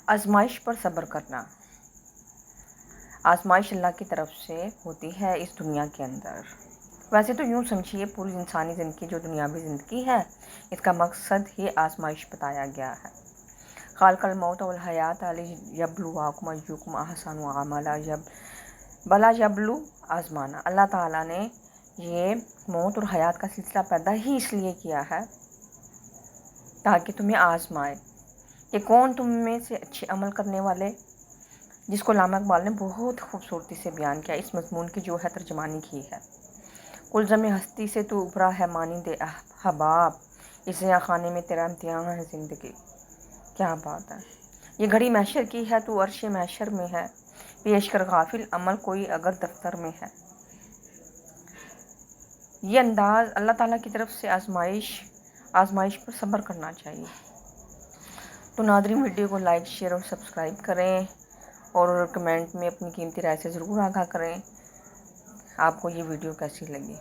آزمائش پر صبر کرنا۔ آزمائش اللہ کی طرف سے ہوتی ہے اس دنیا کے اندر۔ ویسے تو یوں سمجھیے پوری انسانی زندگی جو دنیاوی زندگی ہے اس کا مقصد ہی آزمائش بتایا گیا ہے۔ خالق الموت والحیات لیبلواکم ایکم احسن عملا بلا یبلو آزمانا۔ اللہ تعالیٰ نے یہ موت اور حیات کا سلسلہ پیدا ہی اس لیے کیا ہے تاکہ تمہیں آزمائے کہ کون تم میں سے اچھے عمل کرنے والے، جس کو علامہ اقبال نے بہت خوبصورتی سے بیان کیا۔ اس مضمون کی جو ہے ترجمانی کی ہے۔ کلزم ہستی سے تو ابھرا ہے مانند حباب، اس زیاں خانے میں تیرا امتحان ہے زندگی۔ کیا بات ہے! یہ گھڑی محشر کی ہے تو عرش محشر میں ہے، پیش کر غافل عمل کوئی اگر دفتر میں ہے۔ یہ انداز اللہ تعالیٰ کی طرف سے آزمائش پر صبر کرنا چاہیے۔ تو ناظرین ویڈیو کو لائک، شیئر اور سبسکرائب کریں اور کمنٹ میں اپنی قیمتی رائے سے ضرور آگاہ کریں آپ کو یہ ویڈیو کیسی لگی۔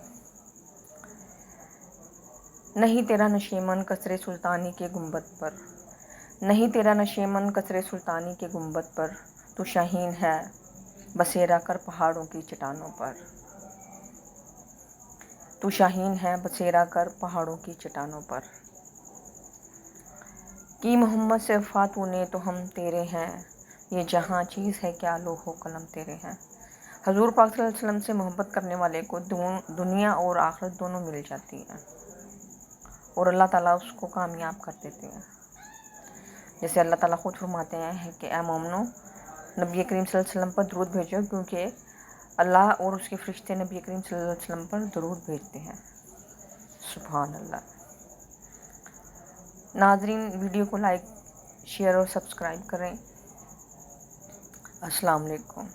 نہیں تیرا نشیمن قصر سلطانی کے گنبد پر، نہیں تیرا نشیمن قصر سلطانی کے گنبد پر، تو شاہین ہے بسیرا کر پہاڑوں کی چٹانوں پر، تو شاہین ہے بسیرا کر پہاڑوں کی چٹانوں پر۔ کی محمد سے وفا تو نے تو ہم تیرے ہیں، یہ جہاں چیز ہے کیا لوح و قلم تیرے ہیں۔ حضور پاک صلی اللہ علیہ وسلم سے محبت کرنے والے کو دنیا اور آخرت دونوں مل جاتی ہیں اور اللہ تعالیٰ اس کو کامیاب کر دیتے ہیں۔ جیسے اللہ تعالیٰ خود فرماتے ہیں کہ اے مومنو نبی کریم صلی اللہ علیہ وسلم پر درود بھیجو، کیونکہ اللہ اور اس کے فرشتے نبی کریم صلی اللہ علیہ وسلم پر درود بھیجتے ہیں۔ سبحان اللہ۔ ناظرین ویڈیو کو لائک، شیئر اور سبسکرائب کریں۔ السلام علیکم۔